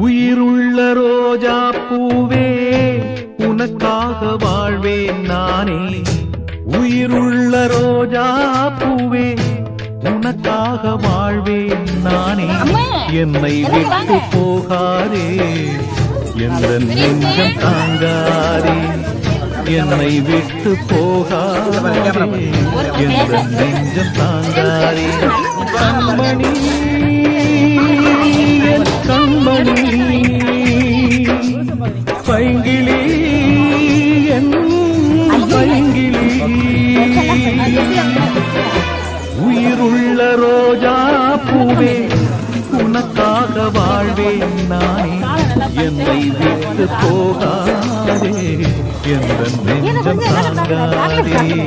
உயிருள்ள ரோஜா பூவே உனக்காக வாழ்வேன் நானே. உயிருள்ள ரோஜா பூவே உனக்காக வாழ்வேன் நானே. என்னை விட்டு போகாதே, எந்த நெஞ்சம் தாங்காதே. என்னை விட்டு போகாதே, எந்த நெஞ்சம் தாங்காதே. கண்மணி என் கண்மணி, பைங்கிளி என் பைங்கிளி. உயிருள்ள ரோஜா பூவே உனக்காக வாழ்வேன் நானே. என்னை விட்டு போகாதே, எந்த நெஞ்சம் தாங்காதே.